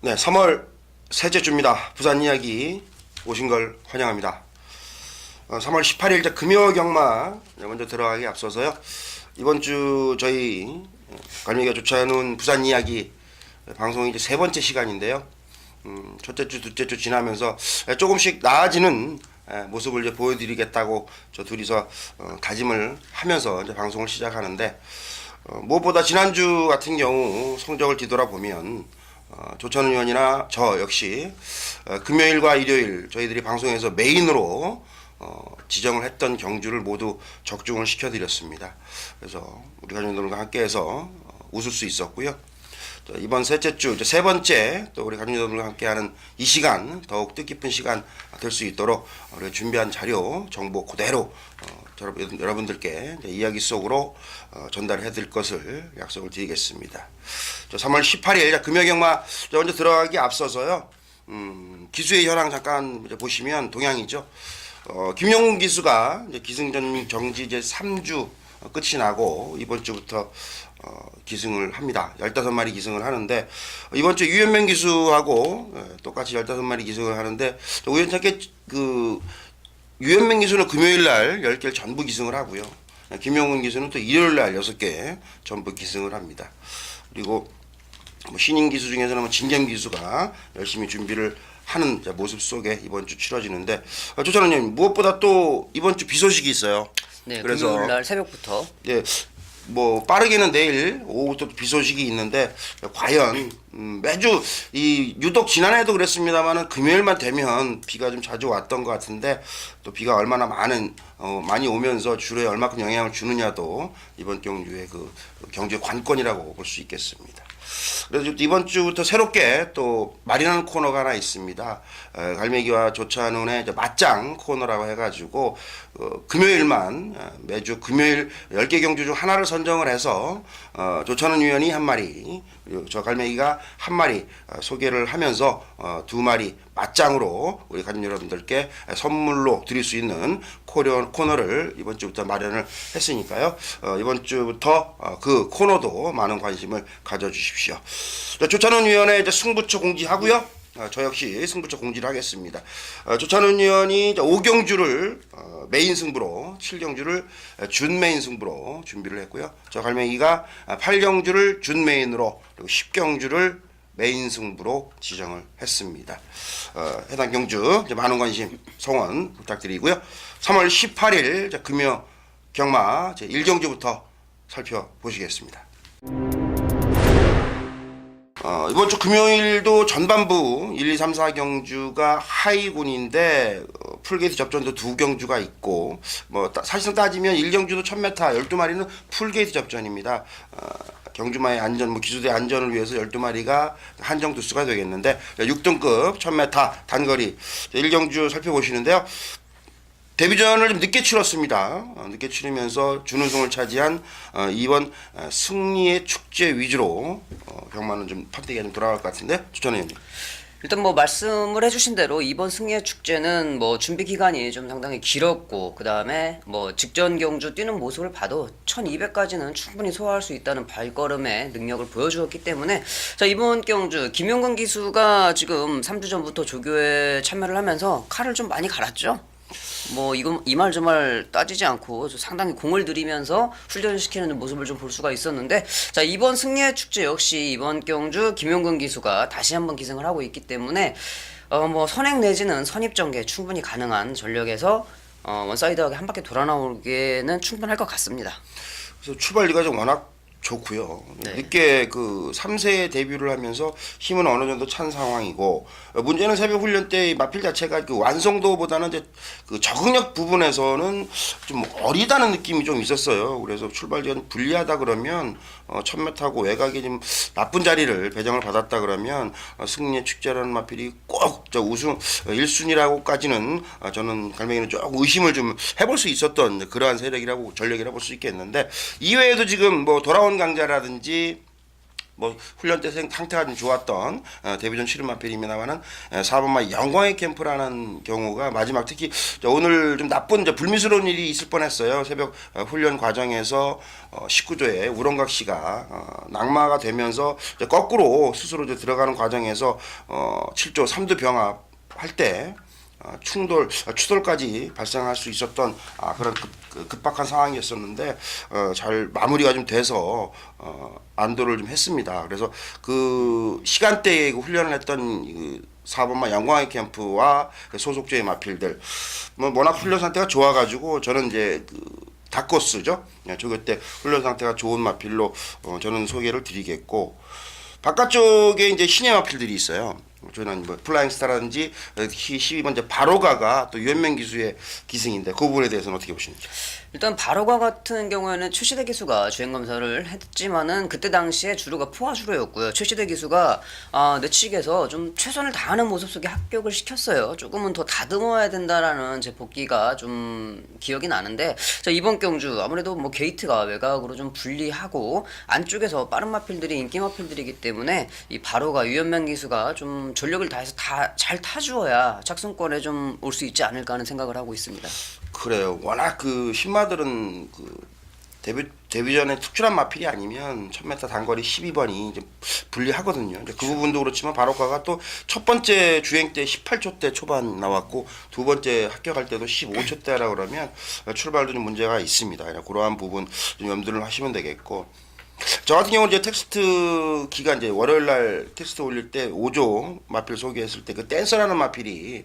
네, 3월 셋째 주입니다. 부산 이야기 오신 걸 환영합니다. 3월 18일 금요 경마 먼저 들어가기 앞서서요. 이번 주 저희 갈매기가 좋지 않은 부산 이야기 방송이 이제 세 번째 시간인데요. 첫째 주, 둘째 주 지나면서 조금씩 나아지는 모습을 이제 보여드리겠다고 저 둘이서 다짐을 하면서 이제 방송을 시작하는데 무엇보다 지난주 같은 경우 성적을 뒤돌아보면 조찬훈 의원이나 저 역시 금요일과 일요일 저희들이 방송에서 메인으로 지정을 했던 경주를 모두 적중을 시켜드렸습니다. 그래서 우리 가족들과 함께해서 웃을 수 있었고요. 이번 셋째 주 세 번째 또 우리 가족들과 함께하는 이 시간 더욱 뜻깊은 시간 될 수 있도록 우리 준비한 자료 정보 그대로 여러분들께 이야기 속으로 전달해드릴 것을 약속을 드리겠습니다. 3월 18일 금요경마 먼저 들어가기 앞서서요. 기수의 현황 잠깐 보시면 동향이죠. 김용훈 기수가 이제 기승전 정지 이제 3주 끝이 나고 이번 주부터 기승을 합니다. 15마리 기승을 하는데 이번 주 유현명 기수하고 똑같이 15마리 기승을 하는데 우연찮게 유현명 기수는 금요일 날 10개를 전부 기승을 하고요. 김용훈 기수는 또 일요일 날 6개 전부 기승을 합니다. 그리고 신인 기수 중에서는 진겸 기수가 열심히 준비를 하는 모습 속에 이번 주 치러지는데 조찬원님 무엇보다 또 이번 주 비 소식이 있어요. 네, 그래서 금요일 날 새벽부터. 예, 빠르게는 내일 오후부터 비 소식이 있는데 과연 매주 유독 지난해도 그랬습니다만은 금요일만 되면 비가 좀 자주 왔던 것 같은데 또 비가 얼마나 많이 오면서 주로에 얼마큼 영향을 주느냐도 이번 경주의 경주의 관건이라고 볼 수 있겠습니다. 그래서 이번 주부터 새롭게 또 마련하는 코너가 하나 있습니다. 갈매기와 조찬훈의 맞짱 코너라고 해가지고 금요일만 매주 금요일 10개 경주 중 하나를 선정을 해서 조찬훈 위원이 한 마리 그리고 저 갈매기가 한 마리 소개를 하면서 2마리 맞짱으로 우리 가족 여러분들께 선물로 드릴 수 있는 코너를 이번 주부터 마련을 했으니까요. 이번 주부터 그 코너도 많은 관심을 가져주십시오. 조찬훈 위원의 이제 승부처 공지하고요. 저 역시 승부처 공지를 하겠습니다. 조찬훈 위원이 5경주를 메인 승부로 7경주를 준 메인 승부로 준비를 했고요. 저 갈매기가 8경주를 준 메인으로 그리고 10경주를 메인 승부로 지정을 했습니다. 해당 경주 많은 관심 성원 부탁드리고요. 3월 18일 금요 경마 제 1경주부터 살펴보시겠습니다. 이번 주 금요일도 전반부 1, 2, 3, 4 경주가 하이군인데 풀게이트 접전도 2경주가 있고 사실상 따지면 1경주도 1000m 12마리는 풀게이트 접전입니다. 경주마의 안전, 기수대 안전을 위해서 12마리가 한정 두수가 되겠는데 6등급 1000m 단거리 1경주 살펴보시는데요. 데뷔전을 좀 늦게 치렀습니다. 늦게 치르면서 준우승을 차지한 이번 승리의 축제 위주로 경마는 좀 판때기가 좀 돌아갈 것 같은데 추천해 주님. 일단 말씀을 해주신 대로 이번 승리의 축제는 준비 기간이 좀 상당히 길었고 그 다음에 직전 경주 뛰는 모습을 봐도 1200까지는 충분히 소화할 수 있다는 발걸음의 능력을 보여주었기 때문에 자 이번 경주 김용근 기수가 지금 3주 전부터 조교에 참여를 하면서 칼을 좀 많이 갈았죠. 이건 이 말 저 말 따지지 않고 상당히 공을 들이면서 훈련시키는 모습을 좀 볼 수가 있었는데 자 이번 승리의 축제 역시 이번 경주 김용근 기수가 다시 한번 기승을 하고 있기 때문에 선행 내지는 선입전개 충분히 가능한 전력에서 원사이드하게 한 바퀴 돌아 나오기에는 충분할 것 같습니다. 그래서 출발리가 좀 워낙 좋고요. 네. 늦게 3세에 데뷔를 하면서 힘은 어느 정도 찬 상황이고 문제는 새벽 훈련 때 마필 자체가 완성도보다는 이제 적응력 부분에서는 좀 어리다는 느낌이 좀 있었어요. 그래서 출발지가 좀 불리하다 그러면 1000m하고 외곽에 좀 나쁜 자리를 배정을 받았다 그러면 승리의 축제라는 마필이 꼭 우승 1순위라고까지는 저는 갈매기는 조금 의심을 좀 해볼 수 있었던 그러한 세력이라고 전력이라고 볼 수 있겠는데 이외에도 지금 돌아온 강자라든지 뭐 훈련 때 상태가 좀 좋았던 데뷔전 치른 마필입니다만은 4번마 영광의 캠프라는 경우가 마지막 특히 오늘 좀 나쁜 이제 불미스러운 일이 있을 뻔했어요. 새벽 훈련 과정에서 19조에 우렁각 씨가 낙마가 되면서 이제 거꾸로 스스로 이제 들어가는 과정에서 7조 3두 병합 할 때 추돌까지 발생할 수 있었던 그런 급박한 상황이었었는데 잘 마무리가 좀 돼서 안도를 좀 했습니다. 그래서 그 시간대에 훈련을 했던 그 4번마 영광의 캠프와 소속주의 마필들 워낙 훈련 상태가 좋아가지고 저는 이제 다코스죠. 조교 때 훈련 상태가 좋은 마필로 저는 소개를 드리겠고 바깥쪽에 이제 신예 마필들이 있어요. 저는 뭐 플라잉 스타라든지 12번 이제 바로가가 또 유현명 기수의 기승인데 그 부분에 대해서는 어떻게 보십니까? 일단 바로가 같은 경우에는 최시대 기수가 주행 검사를 했지만은 그때 당시에 주루가 포화 주루였고요. 최시대 기수가 내측에서 좀 최선을 다하는 모습 속에 합격을 시켰어요. 조금은 더 다듬어야 된다라는 제 복귀가 좀 기억이 나는데 자, 이번 경주 아무래도 뭐 게이트가 외곽으로 좀 불리하고 안쪽에서 빠른 마필들이 인기 마필들이기 때문에 이 바로가 유현명 기수가 좀 전력을 다해서 다 잘 타주어야 착승권에 좀 올 수 있지 않을까 하는 생각을 하고 있습니다. 그래요. 워낙 그 신마들은 데뷔전에 특출한 마필이 아니면 1000m 단거리 12번이 이제 불리하거든요. 이제 그 부분도 그렇지만 바로카가 또 첫 번째 주행 때 18초 대 초반 나왔고 두 번째 합격할 때도 15초 대라 그러면 출발도 좀 문제가 있습니다. 그러한 부분 좀 염두를 하시면 되겠고. 저 같은 경우는 이제 텍스트 기간 이제 월요일 날 텍스트 올릴 때 5조 마필 소개했을 때 그 댄서라는 마필이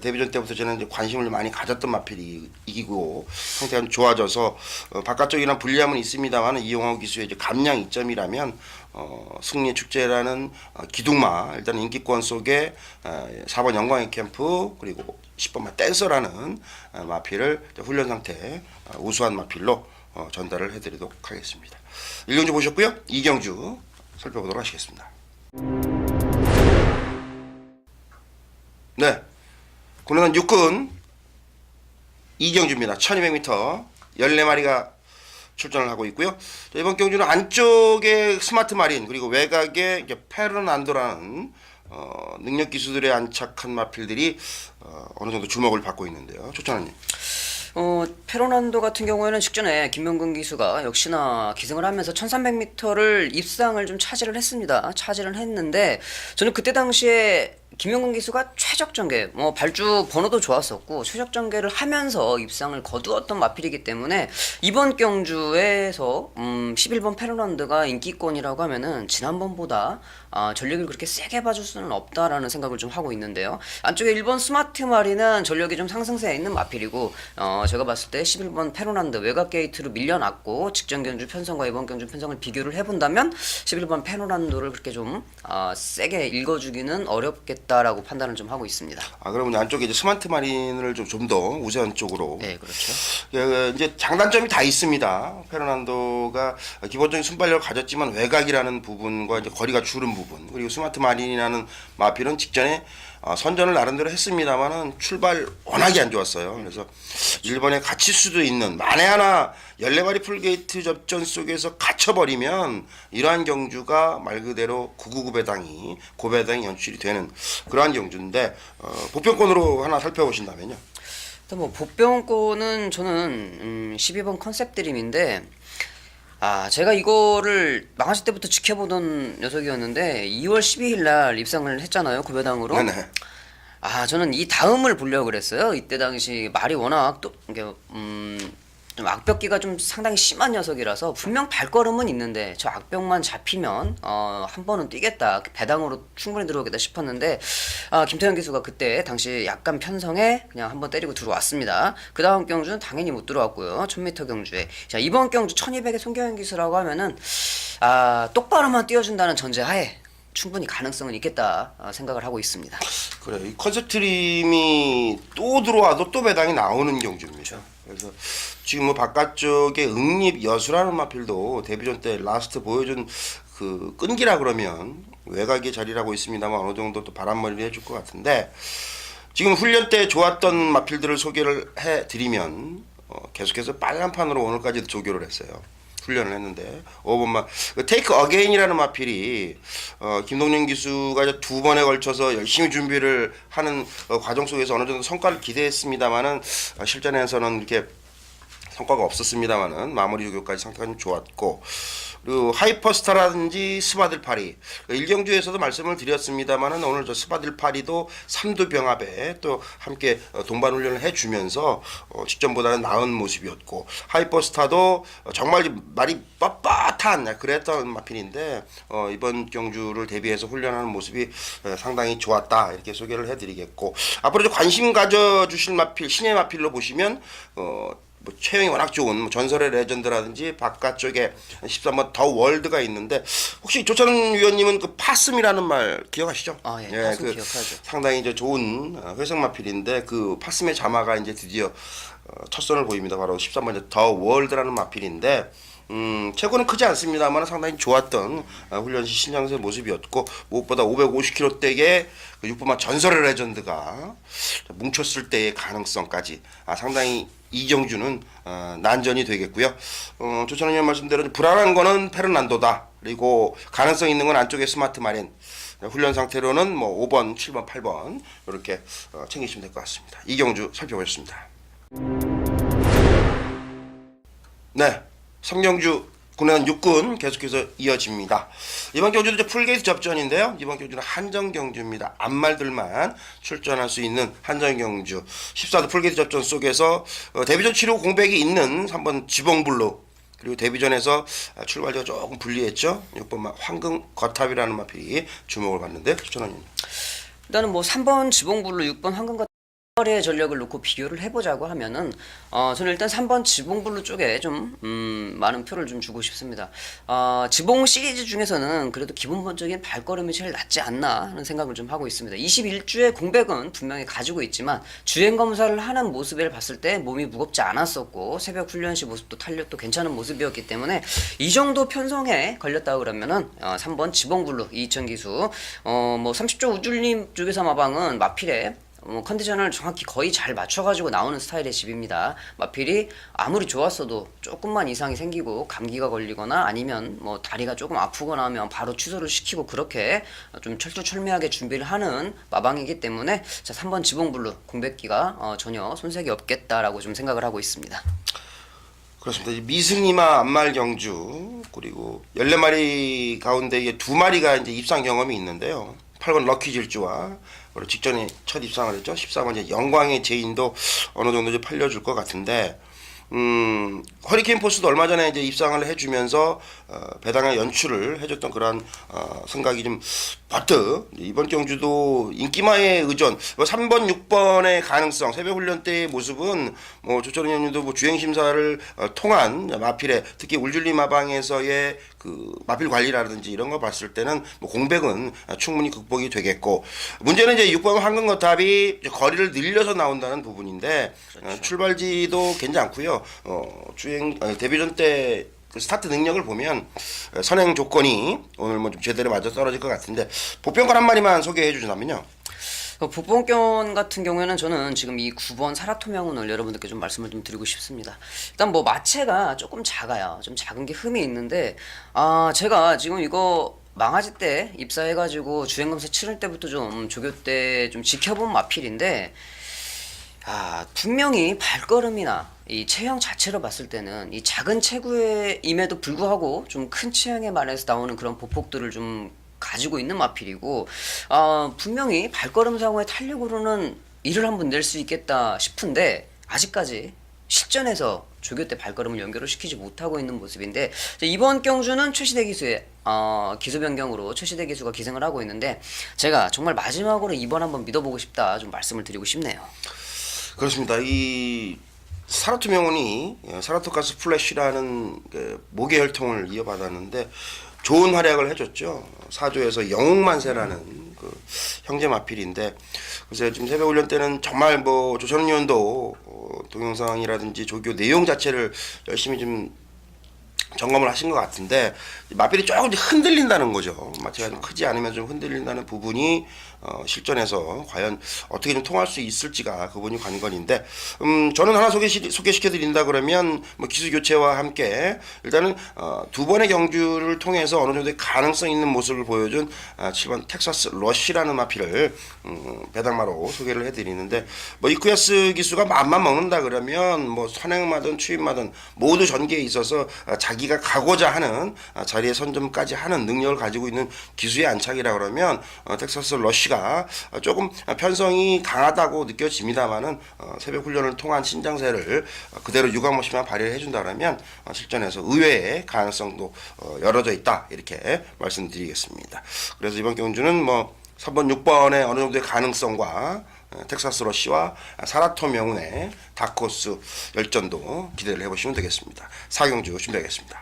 데뷔전 때부터 저는 이제 관심을 많이 가졌던 마필이 이기고 상태가 좀 좋아져서 바깥쪽이랑 불리함은 있습니다만 이용호 기수의 이제 감량 이점이라면 승리 축제라는 기둥마 일단 인기권 속에 4번 영광의 캠프 그리고 10번마 댄서라는 마필을 훈련 상태 우수한 마필로 전달을 해드리도록 하겠습니다. 1경주 보셨고요. 2경주 살펴보도록 하시겠습니다. 네, 군의관 육군 2경주입니다. 1200m 14마리가 출전을 하고 있고요. 이번 경주는 안쪽에 스마트 마린 그리고 외곽에 이제 페르난도라는 능력 기수들의 안착한 마필들이 어느 정도 주목을 받고 있는데요. 조찬원님. 페르난도 같은 경우에는 직전에 김명근 기수가 역시나 기승을 하면서 1300m를 입상을 좀 차지를 했습니다. 차지를 했는데 저는 그때 당시에 김명근 기수가 최적 전개, 발주 번호도 좋았었고 최적 전개를 하면서 입상을 거두었던 마필이기 때문에 이번 경주에서 11번 페르난드가 인기권이라고 하면은 지난번보다 전력을 그렇게 세게 봐줄 수는 없다라는 생각을 좀 하고 있는데요. 안쪽에 1번 스마트 마리는 전력이 좀 상승세에 있는 마필이고 제가 봤을 때 11번 페르난드 외곽 게이트로 밀려났고 직전 경주 편성과 이번 경주 편성을 비교를 해본다면 11번 페르난도를 그렇게 좀 세게 읽어주기는 어렵겠다라고 판단을 좀 하고 있습니다. 그러면 안쪽에 이제 스마트 마린을 좀 더 우세한 쪽으로. 네, 그렇죠. 이제 장단점이 다 있습니다. 페르난도가 기본적인 순발력을 가졌지만 외곽이라는 부분과 이제 거리가 줄은 부분 그리고 스마트 마린이라는 마필은 직전에 선전을 나름대로 했습니다만은 출발 워낙에 안 좋았어요. 그래서 일본에 갇힐 수도 있는 만에 하나 14마리 풀게이트 접전 속에서 갇혀버리면 이러한 경주가 말 그대로 999 배당이 고배당이 연출이 되는 그러한 경주인데 보편권으로 하나 살펴보신다면요. 일단 뭐 보병권은 저는 12번 컨셉 드림인데 제가 이거를 망하실 때부터 지켜보던 녀석이었는데 2월 12일 날 입상을 했잖아요. 구배당으로. 네네. 저는 이 다음을 보려고 그랬어요. 이때 당시 말이 워낙 또 이게 좀 악벽기가 좀 상당히 심한 녀석이라서 분명 발걸음은 있는데 저 악벽만 잡히면 한 번은 뛰겠다 배당으로 충분히 들어오겠다 싶었는데 김태현 기수가 그때 당시 약간 편성에 그냥 한번 때리고 들어왔습니다. 그 다음 경주는 당연히 못 들어왔고요. 1000m 경주에 자 이번 경주 1200의 송경현 기수라고 하면은 똑바로만 뛰어준다는 전제하에 충분히 가능성은 있겠다 생각을 하고 있습니다. 그래, 이 컨셉 트림이 또 들어와도 또 배당이 나오는 경주입니다. 그래서 지금 뭐 바깥쪽에 응립 여수라는 마필도 데뷔전 때 라스트 보여준 그 끈기라 그러면 외곽의 자리라고 있습니다만 어느 정도 또 바람머리를 해줄 것 같은데 지금 훈련 때 좋았던 마필들을 소개를 해드리면 계속해서 빨간판으로 오늘까지도 조교를 했어요. 훈련을 했는데 5번만 테이크 어게인이라는 마필이 김동영 기수가 이제 두 번에 걸쳐서 열심히 준비를 하는 과정 속에서 어느 정도 성과를 기대했습니다만은 실전에서는 이렇게 성과가 없었습니다만은 마무리 조교까지 상태가 좀 좋았고, 그리고 하이퍼스타라든지 스바들파리 1경주에서도 말씀을 드렸습니다만은 오늘 저 스바들파리도 삼두병합에 또 함께 동반 훈련을 해주면서 직전보다는 나은 모습이었고, 하이퍼스타도 정말 말이 빳빳한 그랬던 마필인데 이번 경주를 대비해서 훈련하는 모습이 상당히 좋았다, 이렇게 소개를 해드리겠고, 앞으로 좀 관심 가져주실 마필, 신의 마필로 보시면 뭐 체형이 워낙 좋은 전설의 레전드라든지 바깥쪽에 13번 더 월드가 있는데, 혹시 조찬 위원님은 그 파슴이라는 말 기억하시죠? 예, 파슴 그 기억하죠. 상당히 이제 좋은 회색 마필인데 그 파슴의 자마가 이제 드디어 첫 선을 보입니다. 바로 13번 더 월드라는 마필인데, 체구는 크지 않습니다만 상당히 좋았던 훈련 시 신장세 모습이었고, 무엇보다 550kg대의 그 6번마 전설의 레전드가 뭉쳤을 때의 가능성까지 상당히 이경주는 난전이 되겠고요. 조찬원 의원 말씀대로 불안한 거는 페르난도다. 그리고 가능성 있는 건 안쪽에 스마트 마린. 훈련 상태로는 뭐 5번, 7번, 8번 이렇게 챙기시면 될 것 같습니다. 이경주 살펴보셨습니다. 네, 성경주 군의관 6군 계속해서 이어집니다. 이번 경주도 이제 풀게이트 접전인데요. 이번 경주는 한정 경주입니다. 앞말들만 출전할 수 있는 한정 경주. 14도 풀게이트 접전 속에서 데뷔전 치료 공백이 있는 3번 지봉블루, 그리고 데뷔전에서 출발자가 조금 불리했죠. 6번 황금 거탑이라는 마필이 주목을 받는데, 추천원님. 일단은 뭐 3번 지봉블루, 6번 황금과 의 전력을 놓고 비교를 해보자고 하면은 저는 일단 3번 지봉블루 쪽에 좀 많은 표를 좀 주고 싶습니다. 지봉 시리즈 중에서는 그래도 기본적인 발걸음이 제일 낫지 않나 하는 생각을 좀 하고 있습니다. 21주의 공백은 분명히 가지고 있지만 주행 검사를 하는 모습을 봤을 때 몸이 무겁지 않았었고, 새벽 훈련 시 모습도 탄력도 괜찮은 모습이었기 때문에 이 정도 편성에 걸렸다 그러면은 3번 지봉블루 이천 기수, 뭐 30조 우줄님 쪽에서 마방은 마필에 컨디션을 정확히 거의 잘 맞춰가지고 나오는 스타일의 집입니다. 마필이 아무리 좋았어도 조금만 이상이 생기고 감기가 걸리거나 아니면 뭐 다리가 조금 아프거나 하면 바로 취소를 시키고 그렇게 좀 철두철미하게 준비를 하는 마방이기 때문에 3번 지봉블루 공백기가 전혀 손색이 없겠다라고 좀 생각을 하고 있습니다. 그렇습니다. 미승리마 안말 경주, 그리고 14마리 가운데 이게 2마리가 이제 입상 경험이 있는데요. 8번 럭키 질주와 직전에 첫 입상을 했죠. 14번 영광의 제인도 어느 정도 이제 팔려줄 것 같은데, 허리케인 포스도 얼마 전에 이제 입상을 해주면서 배당의 연출을 해줬던 그런 생각이 좀 버트, 이번 경주도 인기마의 의존, 3번, 6번의 가능성, 새벽 훈련 때의 모습은 뭐 조철은 형님도 뭐 주행 심사를 통한 마필의, 특히 울줄리 마방에서의 그 마필 관리라든지 이런 거 봤을 때는 뭐 공백은 충분히 극복이 되겠고, 문제는 이제 6번 황금거탑이 거리를 늘려서 나온다는 부분인데, 그렇죠. 출발지도 괜찮고요. 주행 데뷔전 때 그 스타트 능력을 보면 선행 조건이 오늘 뭐 좀 제대로 맞아 떨어질 것 같은데, 보병관 한 마리만 소개해 주신다면요. 복봉견 같은 경우에는 저는 지금 이 9번 사라토명운을 여러분들께 좀 말씀을 좀 드리고 싶습니다. 일단 뭐 마체가 조금 작아요. 좀 작은 게 흠이 있는데, 제가 지금 이거 망아지 때 입사해가지고 주행검사 치를 때부터 좀 조교 때 좀 지켜본 마필인데, 분명히 발걸음이나 이 체형 자체로 봤을 때는 이 작은 체구임에도 불구하고 좀 큰 체형에 반해서 나오는 그런 보폭들을 좀 가지고 있는 마필이고, 분명히 발걸음 상호의 탄력으로는 이를 한번 낼 수 있겠다 싶은데, 아직까지 실전에서 조교 때 발걸음을 연결을 시키지 못하고 있는 모습인데, 이번 경주는 최시대 기수의 기수 변경으로 최시대 기수가 기생을 하고 있는데, 제가 정말 마지막으로 이번 한번 믿어보고 싶다 좀 말씀을 드리고 싶네요. 그렇습니다. 이 사라토 명운이 사라토가스 플래시라는 그 모계 혈통을 이어받았는데 좋은 활약을 해줬죠. 사조에서 영웅만세라는 그 형제 마필인데, 그래서 지금 새벽 훈련 때는 정말 뭐 조선 의원도 동영상이라든지 조교 내용 자체를 열심히 좀 점검을 하신 것 같은데 마필이 조금 이제 흔들린다는 거죠. 마체가 좀 크지 않으면 좀 흔들린다는 부분이 실전에서 과연 어떻게 좀 통할 수 있을지가 그분이 관건인데 저는 하나 소개시켜 드린다 그러면 뭐 기수 교체와 함께 일단은 두 번의 경주를 통해서 어느 정도의 가능성 있는 모습을 보여준 7번 텍사스 러쉬라는 마필을 배당마로 소개를 해드리는데 뭐 이쿠야스 기수가 맘만 먹는다 그러면 뭐 선행마든 추임마든 모두 전개에 있어서 자기가 가고자 하는 자리에 선점까지 하는 능력을 가지고 있는 기수의 안착이라 그러면 텍사스 러쉬가 조금 편성이 강하다고 느껴집니다만은 새벽 훈련을 통한 신장세를 그대로 유감없이만 발휘를 해준다면 실전에서 의외의 가능성도 열어져 있다 이렇게 말씀드리겠습니다. 그래서 이번 경주는 뭐 3번, 6번의 어느 정도의 가능성과 텍사스 러쉬와 사라토 명운의 다코스 열전도 기대를 해보시면 되겠습니다. 4경주 준비하겠습니다.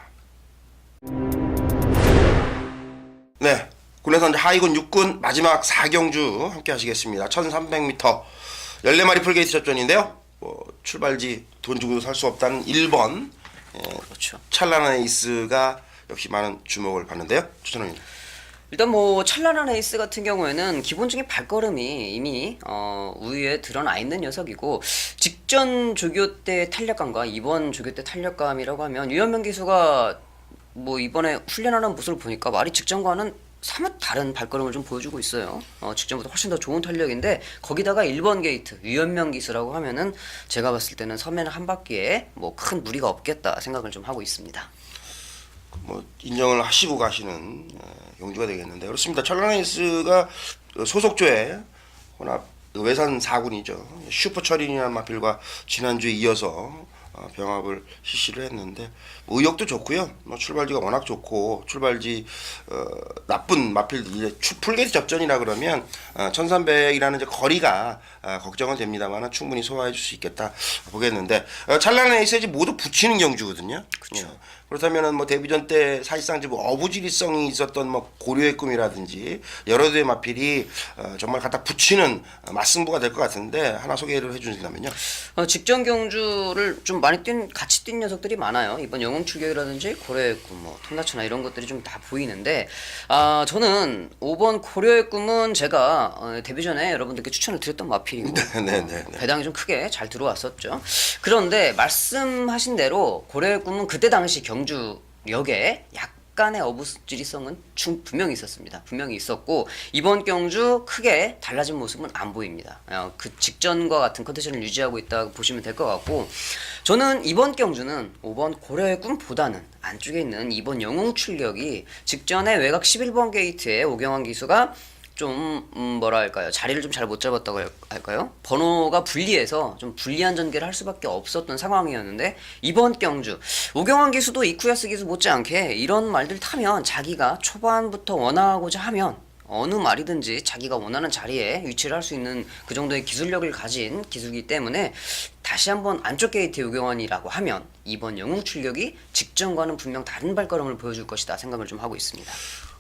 네, 군에서 이제 하이군 6군 마지막 4경주 함께 하시겠습니다. 1300m 14마리 풀게이트 접전인데요. 출발지 돈 주고도 살 수 없다는 1번 그렇죠. 찰나나 에이스가 역시 많은 주목을 받는데요. 추천합니다. 일단 뭐 찬란한 에이스 같은 경우에는 기본적인 발걸음이 이미 우위에 드러나 있는 녀석이고 직전 조교 때 탄력감과 이번 조교 때 탄력감이라고 하면 유현명 기수가 뭐 이번에 훈련하는 모습을 보니까 말이 직전과는 사뭇 다른 발걸음을 좀 보여주고 있어요. 직전보다 훨씬 더 좋은 탄력인데 거기다가 1번 게이트 유현명 기수라고 하면은 제가 봤을 때는 서면 한 바퀴에 뭐 큰 무리가 없겠다 생각을 좀 하고 있습니다. 뭐 인정을 하시고 가시는 경주가 되겠는데 그렇습니다. 찰나나이스가 소속조에 혼합 외산 4군이죠. 슈퍼철인이라는 마필과 지난주에 이어서 병합을 실시를 했는데 의욕도 좋고요. 뭐 출발지가 워낙 좋고 출발지 나쁜 마필 풀게이트 접전이라 그러면 1300이라는 이제 거리가 걱정은 됩니다만 충분히 소화해 줄 수 있겠다 보겠는데 찰나나 에이스지 모두 붙이는 경주거든요. 그렇죠. 그렇다면은 뭐 데뷔전 때 사실상 뭐 어부지리성이 있었던 뭐 고려의 꿈이라든지 여러 대의 마필이 정말 갖다 붙이는 맞승부가 될 것 같은데 하나 소개를 해주신다면요. 직전 경주를 좀 많이 같이 뛴 녀석들이 많아요. 이번 영웅 출격이라든지 고려의 꿈, 뭐 톰나츠나 이런 것들이 좀 다 보이는데 저는 5번 고려의 꿈은 제가 데뷔 전에 여러분들께 추천을 드렸던 마필이고 네. 배당이 좀 크게 잘 들어왔었죠. 그런데 말씀하신 대로 고려의 꿈은 그때 당시 경주력에 약간의 어부지리성은 분명히 있었습니다. 분명히 있었고 이번 경주 크게 달라진 모습은 안 보입니다. 그 직전과 같은 컨디션을 유지하고 있다고 보시면 될 것 같고 저는 이번 경주는 5번 고려의 꿈보다는 안쪽에 있는 2번 영웅 출격이 직전에 외곽 11번 게이트에 오경환 기수가 좀 뭐랄까요, 자리를 좀 잘 못 잡았다고 할까요? 번호가 불리해서 좀 불리한 전개를 할 수밖에 없었던 상황이었는데 이번 경주 오경환 기수도 이쿠야스 기수 못지않게 이런 말들 타면 자기가 초반부터 원하고자 하면 어느 말이든지 자기가 원하는 자리에 위치를 할 수 있는 그 정도의 기술력을 가진 기수이기 때문에 다시 한번 안쪽 게이트의 오경환이라고 하면 이번 영웅 출격이 직전과는 분명 다른 발걸음을 보여줄 것이다 생각을 좀 하고 있습니다.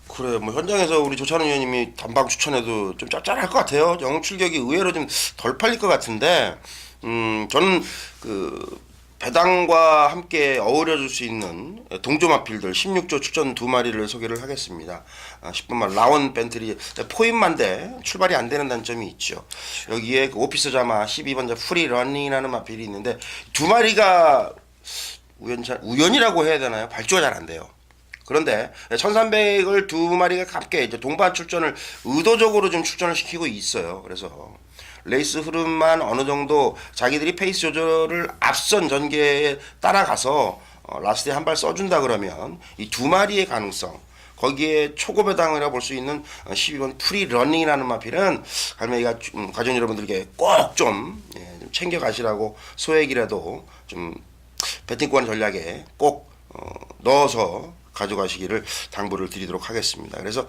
그래 뭐 현장에서 우리 조찬호 의원님이 단방 추천해도 좀 짭짤할 것 같아요. 영웅 출격이 의외로 좀 덜 팔릴 것 같은데 저는 그 배당과 함께 어우러질 수 있는 동조 마필들 16조 출전 2마리를 소개를 하겠습니다. 10번만 라원 벤트리 포인만데 출발이 안 되는 단점이 있죠. 여기에 그 오피스 자마 12번 프리 러닝이라는 마필이 있는데 2마리가 우연이라고 해야 되나요? 발주가 잘 안 돼요. 그런데 1300을 2마리가 함께 이제 동반 출전을 의도적으로 좀 출전을 시키고 있어요. 그래서 레이스 흐름만 어느 정도 자기들이 페이스 조절을 앞선 전개에 따라가서 라스트에 한 발 써준다 그러면 이 2마리의 가능성 거기에 초고배당이라 볼 수 있는 12번 프리 러닝이라는 마필은 갈매기가 가전 여러분들께 꼭 좀 챙겨 가시라고 소액이라도 좀 배팅권 전략에 꼭 넣어서 가져가시기를 당부를 드리도록 하겠습니다. 그래서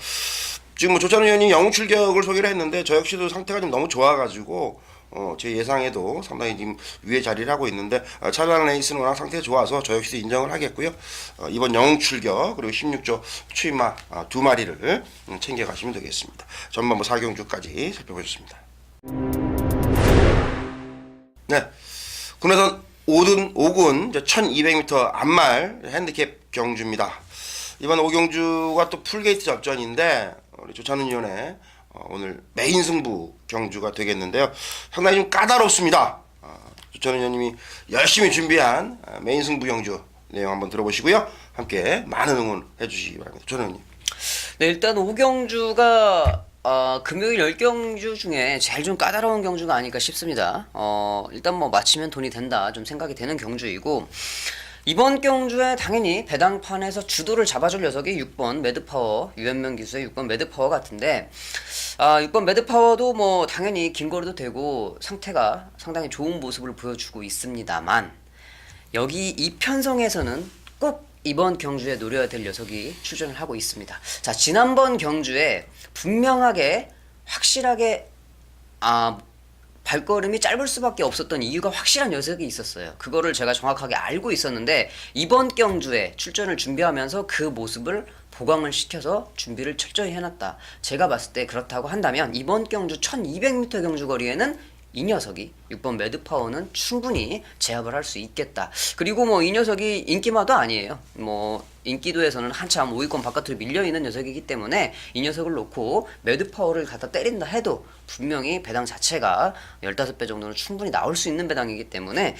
지금 뭐 조찬호 의원이 영웅 출격을 소개를 했는데 저 역시도 상태가 좀 너무 좋아가지고 제 예상에도 상당히 지금 위에 자리를 하고 있는데 찰나나 에이스는 워낙 상태가 좋아서 저 역시도 인정을 하겠고요. 이번 영웅 출격 그리고 16조 추임마 2마리를 챙겨가시면 되겠습니다. 전반부 4경주까지 살펴보셨습니다. 네, 군에선 5군 1200m 앞말 핸디캡 6경주입니다. 이번 5경주가 또 풀게이트 접전인데 우리 조찬훈 위원의 오늘 메인 승부 경주가 되겠는데요. 상당히 좀 까다롭습니다. 조찬훈 위원님이 열심히 준비한 메인 승부 경주 내용 한번 들어보시고요. 함께 많은 응원해 주시기 바랍니다. 조찬훈 위원님. 네, 일단 5경주가 금요일 10경주 중에 제일 좀 까다로운 경주가 아닐까 싶습니다. 일단 뭐 맞히면 돈이 된다 좀 생각이 되는 경주이고, 이번 경주에 당연히 배당판에서 주도를 잡아줄 녀석이 6번 매드파워, 유현명 기수의 6번 매드파워 같은데, 6번 매드파워도 뭐 당연히 긴 거리도 되고 상태가 상당히 좋은 모습을 보여주고 있습니다만, 여기 이 편성에서는 꼭 이번 경주에 노려야 될 녀석이 출전을 하고 있습니다. 자, 지난번 경주에 분명하게 확실하게 발걸음이 짧을 수밖에 없었던 이유가 확실한 녀석이 있었어요. 그거를 제가 정확하게 알고 있었는데, 이번 경주에 출전을 준비하면서 그 모습을 보강을 시켜서 준비를 철저히 해놨다. 제가 봤을 때 그렇다고 한다면 이번 경주 1200m 경주 거리에는 이 녀석이 6번 매드파워는 충분히 제압을 할 수 있겠다. 그리고 뭐 이 녀석이 인기마도 아니에요. 뭐 인기도에서는 한참 5위권 바깥으로 밀려있는 녀석이기 때문에 이 녀석을 놓고 매드파워를 갖다 때린다 해도 분명히 배당 자체가 15배 정도는 충분히 나올 수 있는 배당이기 때문에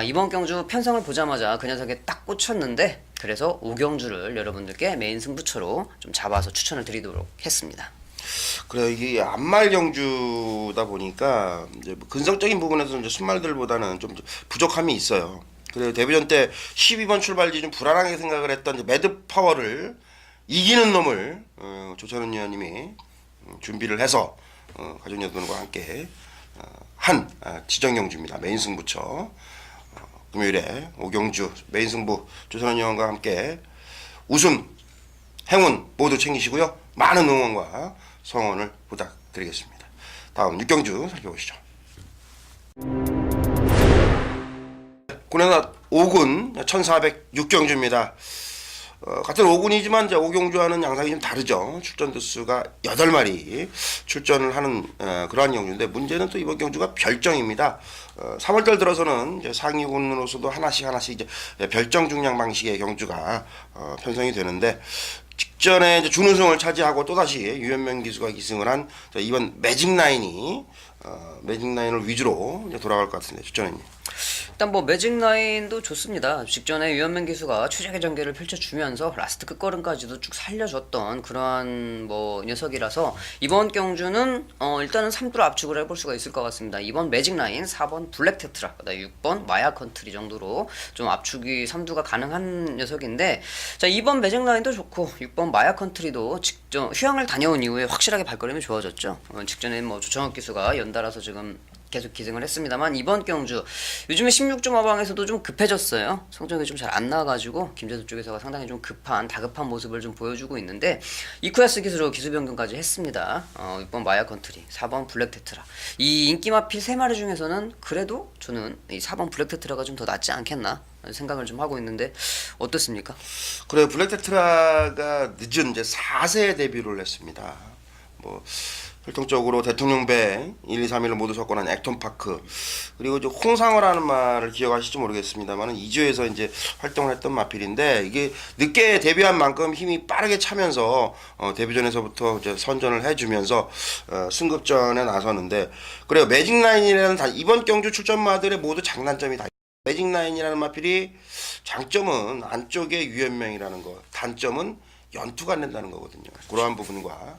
이번 경주 편성을 보자마자 그 녀석에 딱 꽂혔는데, 그래서 5경주를 여러분들께 메인 승부처로 좀 잡아서 추천을 드리도록 했습니다. 그래요. 이게 앞말 경주다 보니까 이제 뭐 근성적인 부분에서 이제 순말들보다는 좀 부족함이 있어요. 그래요. 데뷔전 때 12번 출발지 좀 불안하게 생각을 했던 이제 매드 파워를 이기는 놈을 조찬훈 위원님이 준비를 해서 가족 여러분과 함께 한 지정 경주입니다. 메인 승부처. 금요일에 5경주 메인 승부 조찬훈 위원과 함께 우승, 행운 모두 챙기시고요. 많은 응원과 성원을 부탁드리겠습니다. 다음 6경주 살펴보시죠. 군에서 5군 1406경주입니다. 같은 5군이지만 이제 5경주와는 양상이 좀 다르죠. 출전 두수가 8마리 출전을 하는 그러한 경주인데, 문제는 또 이번 경주가 별정입니다. 3월달 들어서는 이제 상위군으로서도 하나씩 이제 별정 중량 방식의 경주가 편성이 되는데, 직전에 이제 준우승을 차지하고 또다시 유현명 기수가 기승을 한 이번 매직라인이 매직라인을 위주로 이제 돌아갈 것 같은데, 추천해님. 일단 뭐 매직라인도 좋습니다. 직전에 유현명 기수가 최적의 전개를 펼쳐주면서 라스트 끝걸음까지도 쭉 살려줬던 그러한 뭐 녀석이라서 이번 경주는 일단은 3두로 압축을 해볼 수가 있을 것 같습니다. 2번 매직라인, 4번 블랙 테트라, 그다음 6번 마야 컨트리 정도로 좀 압축이 3두가 가능한 녀석인데, 자, 2번 매직라인도 좋고 6번 마야 컨트리도 직전 휴양을 다녀온 이후에 확실하게 발걸음이 좋아졌죠. 직전에 뭐 조정욱 기수가 연달아서 지금 계속 기승을 했습니다만, 이번 경주 요즘에 16점 하방에서도 좀 급해졌어요. 성적이 좀 잘 안 나와가지고 김재수 쪽에서가 상당히 좀 다급한 모습을 좀 보여주고 있는데, 이쿠야스 기수로 기수 변경까지 했습니다. 6번 마야 컨트리, 4번 블랙 테트라, 이 인기 마필 3마리 중에서는 그래도 저는 이 4번 블랙 테트라가 좀 더 낫지 않겠나 생각을 좀 하고 있는데, 어떻습니까? 그래요. 블랙 테트라가 늦은 이제 4세 데뷔를 했습니다. 뭐 활동적으로 대통령배 1, 2, 3일을 모두 석권한 액톤파크, 그리고 이제 홍상어라는 말을 기억하실지 모르겠습니다만 2조에서 이제 활동을 했던 마필인데, 이게 늦게 데뷔한 만큼 힘이 빠르게 차면서 데뷔전에서부터 이제 선전을 해주면서 승급전에 나서는데, 그래요. 매직라인이라는 이번 경주 출전마들의 모두 장단점이 다. 매직라인이라는 마필이 장점은 안쪽에 유현명이라는 거, 단점은 연투가 안 된다는 거거든요. 그러한 부분과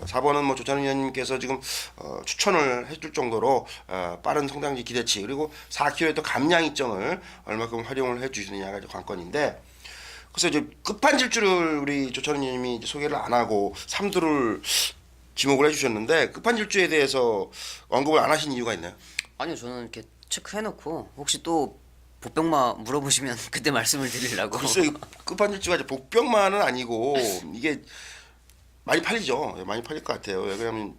4번은 뭐 조찬훈 위원님께서 지금 추천을 해줄 정도로 빠른 성장지 기대치, 그리고 4km의 또 감량 이점을 얼마큼 활용을 해주시느냐가 이제 관건인데, 그래서 이제 끝판질주를 우리 조찬훈 위원님이 소개를 안 하고 3두를 지목을 해주셨는데, 끝판질주에 대해서 언급을 안 하신 이유가 있나요? 아니요, 저는 이렇게 체크해놓고 혹시 또 복병마 물어보시면 그때 말씀을 드리려고. 글쎄, 끝판질주가 이제 복병만은 아니고 이게 많이 팔리죠. 많이 팔릴 것 같아요. 왜냐하면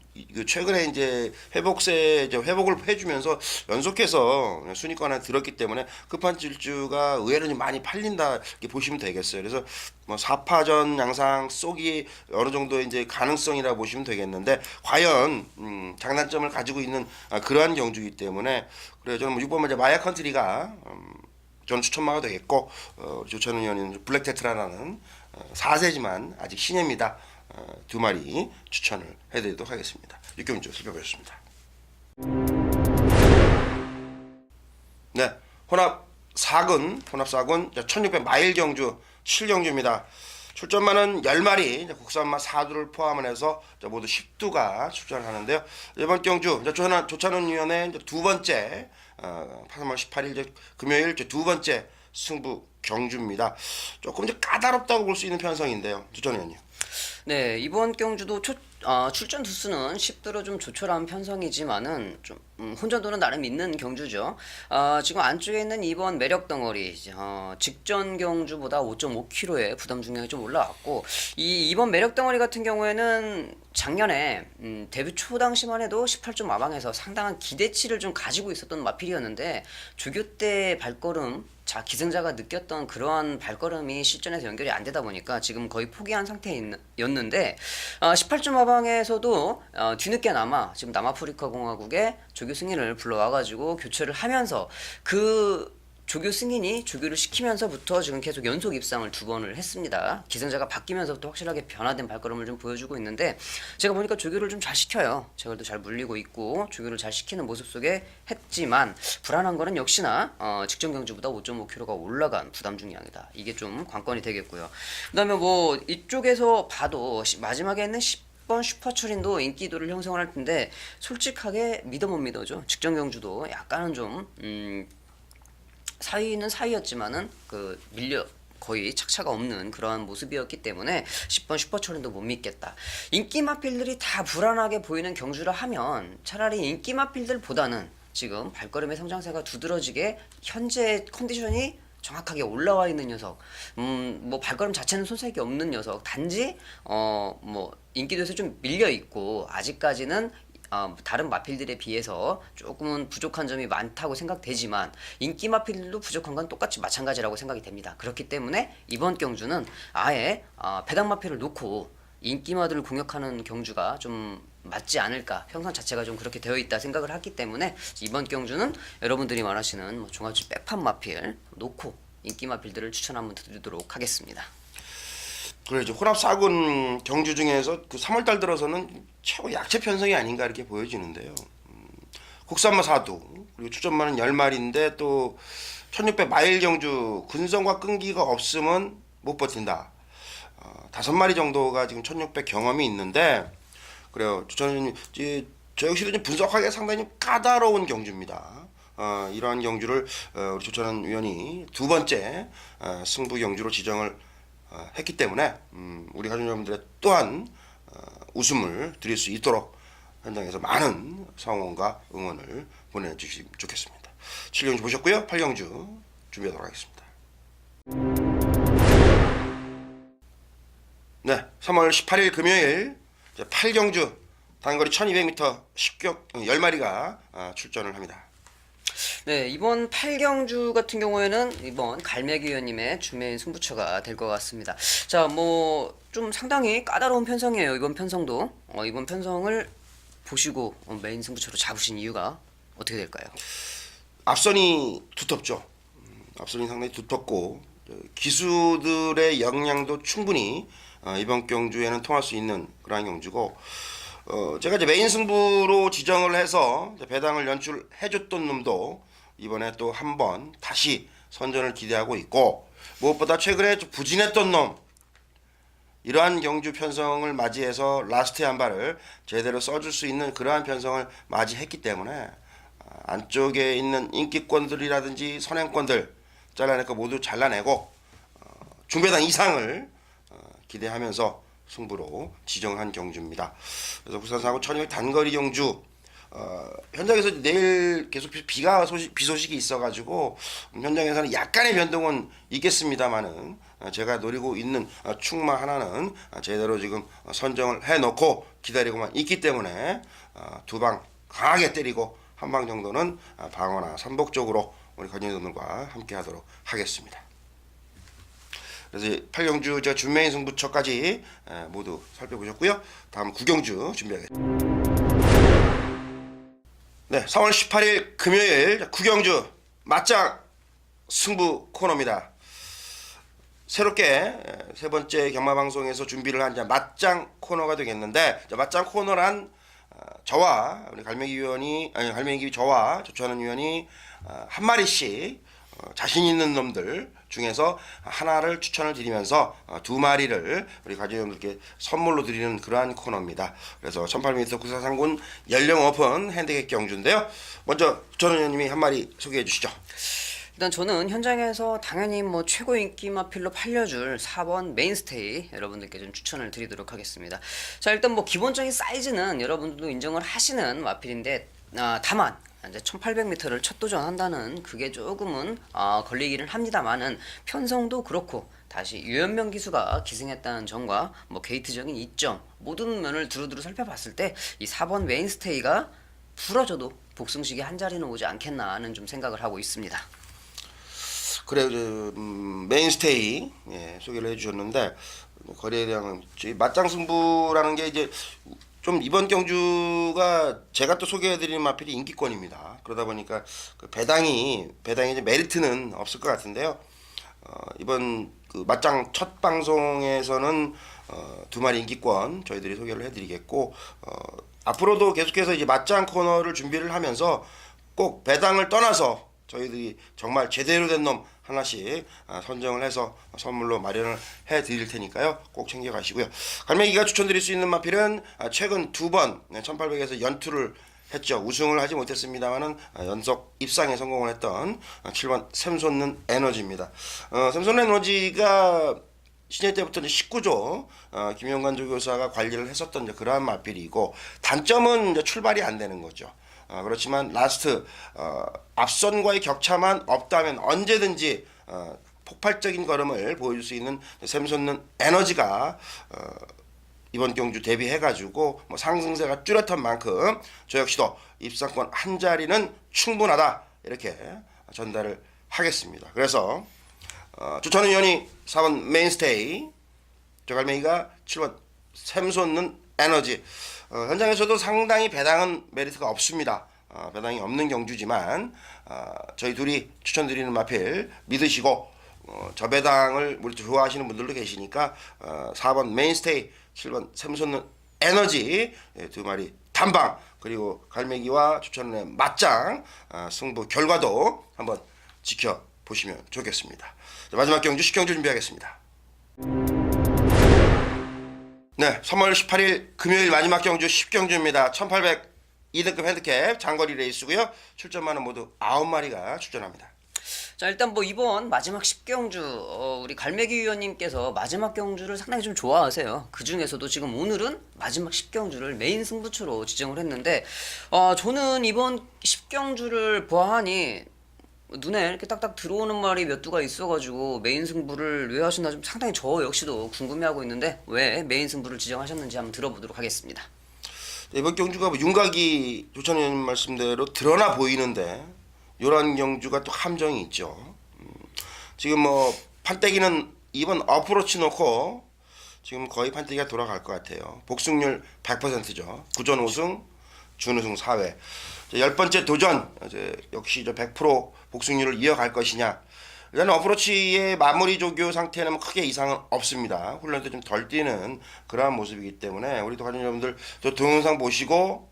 최근에 이제 회복을 해주면서 연속해서 순위권에 들었기 때문에 끝판질주가 의외로 좀 많이 팔린다 이렇게 보시면 되겠어요. 그래서 뭐 4파전 양상 쏘기 어느 정도 이제 가능성이라 보시면 되겠는데, 과연 장단점을 가지고 있는 그러한 경주이기 때문에, 그래요. 저는 뭐 6번 이제 마야 컨트리가 전 추천마가 되겠고 조찬훈 의원님 블랙 테트라라는 4세지만 아직 신예입니다. 두 마리 추천을 해드리도록 하겠습니다. 육경주 살펴보셨습니다. 네, 혼합 4군 1600 마일 경주 7경주입니다. 출전마는 10마리, 국산마 4두를 포함을 해서 모두 10두가 출전을 하는데요. 이번 경주 조찬훈 위원의 두 번째 3월 18일 금요일 두 번째 승부 경주입니다. 조금 이제 까다롭다고 볼 수 있는 편성인데요. 조찬훈 위원님. 네, 이번 경주도 출전 두수는 10두로 좀 조촐한 편성이지만은 좀 혼전도는 나름 있는 경주죠. 지금 안쪽에 있는 이번 매력 덩어리 직전 경주보다 5.5kg의 부담 중량이 좀 올라왔고 이번 매력 덩어리 같은 경우에는 작년에 데뷔 초 당시만 해도 18점 마방에서 상당한 기대치를 좀 가지고 있었던 마필이었는데 조교 때 발걸음 기승자가 느꼈던 그러한 발걸음이 실전에서 연결이 안 되다 보니까 지금 거의 포기한 상태였는데 18점 마방에서도 뒤늦게나마 지금 남아프리카 공화국의 조교 승인을 불러와가지고 교체를 하면서 그 조교 승인이 조교를 시키면서부터 지금 계속 연속 입상을 2번을 했습니다. 기승자가 바뀌면서부터 확실하게 변화된 발걸음을 좀 보여주고 있는데 제가 보니까 조교를 좀 잘 시켜요. 제걸도 잘 물리고 있고 조교를 잘 시키는 모습 속에 했지만 불안한 거는 역시나 직전 경주보다 5.5kg가 올라간 부담 중량이다. 이게 좀 관건이 되겠고요. 그다음에 뭐 이쪽에서 봐도 마지막에 있는 10번 슈퍼철인도 인기도를 형성을 할 텐데 솔직하게 믿어 못 믿어죠. 직전 경주도 약간은 좀 사위는 사위였지만은 밀려 거의 착차가 없는 그러한 모습이었기 때문에 10번 슈퍼철인도 못 믿겠다. 인기 마필들이 다 불안하게 보이는 경주라 하면 차라리 인기 마필들보다는 지금 발걸음의 성장세가 두드러지게 현재 컨디션이 정확하게 올라와 있는 녀석, 뭐 발걸음 자체는 손색이 없는 녀석, 단지 뭐 인기도에서 좀 밀려 있고 아직까지는 다른 마필들에 비해서 조금은 부족한 점이 많다고 생각되지만 인기 마필들도 부족한 건 똑같이 마찬가지라고 생각이 됩니다. 그렇기 때문에 이번 경주는 아예 배당 마필을 놓고 인기마들을 공격하는 경주가 좀 맞지 않을까, 평상 자체가 좀 그렇게 되어 있다 생각을 하기 때문에 이번 경주는 여러분들이 말하시는 뭐 종합주 백판 마필 놓고 인기 마필들을 추천 한번 드리도록 하겠습니다. 그래 이제 혼합 4군 경주 중에서 그 3월달 들어서는 최고 약체 편성이 아닌가 이렇게 보여지는데요. 국산마 4두 그리고 출전마는 10마리인데 또 1600 마일 경주 근성과 끈기가 없으면 못 버틴다. 5마리 정도가 지금 1600 경험이 있는데 그래요. 저는 저 역시도 좀 분석하기가 상당히 까다로운 경주입니다. 이러한 경주를 우리 조찬훈 위원이 두 번째 승부 경주로 지정을 했기 때문에 우리 가족 여러분들의 또한 웃음을 드릴 수 있도록 현장에서 많은 성원과 응원을 보내주시면 좋겠습니다. 7경주 보셨고요. 8경주 준비하도록 하겠습니다. 네, 3월 18일 금요일 8경주 단거리 1200m 10마리가 출전을 합니다. 네, 이번 8경주 같은 경우에는 이번 갈매기 위원님의 주메인 승부처가 될 것 같습니다. 자, 뭐 좀 상당히 까다로운 편성이에요. 이번 편성도 이번 편성을 보시고 메인 승부처로 잡으신 이유가 어떻게 될까요? 앞선이 두텁죠. 앞선이 상당히 두텁고 기수들의 역량도 충분히 이번 경주에는 통할 수 있는 그러한 경주고 제가 이제 메인 승부로 지정을 해서 배당을 연출해줬던 놈도 이번에 또 한 번 다시 선전을 기대하고 있고 무엇보다 최근에 좀 부진했던 놈 이러한 경주 편성을 맞이해서 라스트의 한 발을 제대로 써줄 수 있는 그러한 편성을 맞이했기 때문에 안쪽에 있는 인기권들이라든지 선행권들 잘라낼 거 모두 잘라내고 중배당 이상을 기대하면서 승부로 지정한 경주입니다. 그래서 부산사고 1200 단거리 경주 현장에서 내일 계속 비 소식이 있어가지고 현장에서는 약간의 변동은 있겠습니다만은 제가 노리고 있는 충마 하나는 제대로 지금 선정을 해놓고 기다리고만 있기 때문에 두 방 강하게 때리고 한 방 정도는 방어나 선복 쪽으로 우리 관중분들과 함께하도록 하겠습니다. 그래서 8경주 제가 준메인 승부처까지 모두 살펴보셨고요. 다음 9경주 준비하겠습니다. 네, 3월 18일 금요일 9경주 맞짱 승부 코너입니다. 새롭게 세 번째 경마 방송에서 준비를 한 맞짱 코너가 되겠는데, 맞짱 코너란 저와 우리 갈매기 저와 조찬원 위원이 한 마리씩 자신 있는 놈들 중에서 하나를 추천을 드리면서 두 마리를 우리 가족분들께 선물로 드리는 그러한 코너입니다. 그래서 1800m 구사상군 연령 오픈 핸디캡 경주인데요. 먼저 조찬원 위원님이 한 마리 소개해 주시죠. 일단 저는 현장에서 당연히 뭐 최고 인기 마필로 팔려줄 4번 메인스테이 여러분들께 좀 추천을 드리도록 하겠습니다. 자, 일단 뭐 기본적인 사이즈는 여러분들도 인정을 하시는 마필인데, 다만 이제 1800m를 첫 도전한다는 그게 조금은 걸리기는 합니다만은, 편성도 그렇고 다시 유연명 기수가 기승했다는 점과 뭐 게이트적인 이점, 모든 면을 두루두루 살펴봤을 때 이 4번 메인스테이가 부러져도 복승식이 한 자리는 오지 않겠나 하는 좀 생각을 하고 있습니다. 그래, 메인스테이 소개를 해주셨는데, 거리에 대한 맞짱 승부라는 게 이제 좀 이번 경주가 제가 또 소개해드리는 마필이 인기권입니다. 그러다 보니까 그 배당이 이제 메리트는 없을 것 같은데요. 이번 그 맞짱 첫 방송에서는 두 마리 인기권 저희들이 소개를 해드리겠고, 앞으로도 계속해서 이제 맞짱 코너를 준비를 하면서 꼭 배당을 떠나서 저희들이 정말 제대로 된 놈 하나씩 선정을 해서 선물로 마련을 해 드릴 테니까요. 꼭 챙겨가시고요. 갈매기가 추천드릴 수 있는 마필은 최근 두 번 1800에서 연투를 했죠. 우승을 하지 못했습니다만은 연속 입상에 성공을 했던 7번 샘솟는 에너지입니다. 샘솟는 에너지가 신예 때부터 19조 김용관 조교사가 관리를 했었던 그러한 마필이고, 단점은 이제 출발이 안 되는 거죠. 그렇지만 라스트 앞선과의 격차만 없다면 언제든지 폭발적인 걸음을 보여줄 수 있는 샘솟는 에너지가 이번 경주 데뷔해가지고 뭐 상승세가 뚜렷한 만큼 저 역시도 입상권 한 자리는 충분하다, 이렇게 전달을 하겠습니다. 그래서 조찬원 위원이 4번 메인스테이, 저 갈매기가 7번 샘솟는 에너지. 현장에서도 상당히 배당은 메리트가 없습니다. 배당이 없는 경주지만 저희 둘이 추천드리는 마필 믿으시고, 저 배당을 우리 좋아하시는 분들도 계시니까 4번 메인스테이, 7번 샘솟는 에너지 두 마리 단방, 그리고 갈매기와 추천의 맞짱 승부 결과도 한번 지켜보시면 좋겠습니다. 자, 마지막 경주 10경주 준비하겠습니다. 네, 3월 18일 금요일 마지막 경주 10경주입니다. 1800 2등급 핸디캡 장거리 레이스고요. 출전만은 모두 9마리가 출전합니다. 자, 일단 뭐 이번 마지막 10경주 우리 갈매기 위원님께서 마지막 경주를 상당히 좀 좋아하세요. 그 중에서도 지금 오늘은 마지막 10경주를 메인 승부처로 지정을 했는데, 저는 이번 10경주를 보아하니 눈에 이렇게 딱딱 들어오는 말이 몇 두가 있어가지고 메인 승부를 왜 하셨나 좀 상당히 저 역시도 궁금해하고 있는데, 왜 메인 승부를 지정하셨는지 한번 들어보도록 하겠습니다. 이번 경주가 조찬원 의원님 말씀대로 드러나 보이는데 요런 경주가 또 함정이 있죠. 지금 뭐 판때기는 이번 어프로치 놓고 지금 거의 판때기가 돌아갈 것 같아요. 복승률 100%죠. 구전 5승, 준우승 4회. 10번째 도전, 이제 역시 100% 복승률을 이어갈 것이냐. 일단 어프로치의 마무리 조교 상태는 크게 이상은 없습니다. 훈련 때 좀 덜 뛰는 그러한 모습이기 때문에 우리 가족 여러분들 저 동영상 보시고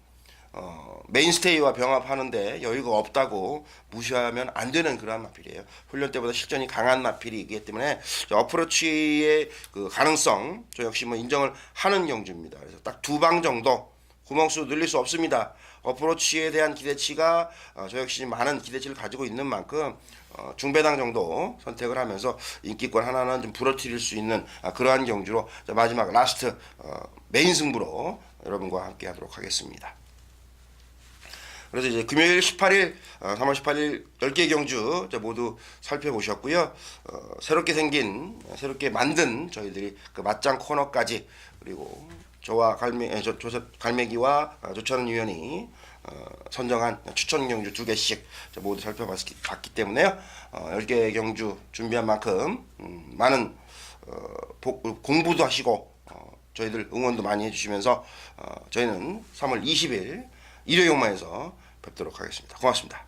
메인스테이와 병합하는데 여유가 없다고 무시하면 안 되는 그러한 마필이에요. 훈련 때보다 실전이 강한 마필이기 때문에 어프로치의 그 가능성 저 역시 뭐 인정을 하는 경주입니다. 그래서 딱 두 방 정도, 구멍수 늘릴 수 없습니다. 어프로치에 대한 기대치가 저 역시 많은 기대치를 가지고 있는 만큼 중배당 정도 선택을 하면서 인기권 하나는 좀 부러뜨릴 수 있는 그러한 경주로 마지막 라스트 메인 승부로 여러분과 함께 하도록 하겠습니다. 그래서 이제 금요일 18일 3월 18일 10개 경주 모두 살펴보셨고요. 새롭게 새롭게 만든 저희들이 그 맞짱 코너까지, 그리고 저와 갈매기와 조찬원 위원이 선정한 추천 경주 2개씩 모두 살펴봤기 때문에요. 10개 경주 준비한 만큼 많은 공부도 하시고 저희들 응원도 많이 해주시면서 저희는 3월 20일 일요용마에서 뵙도록 하겠습니다. 고맙습니다.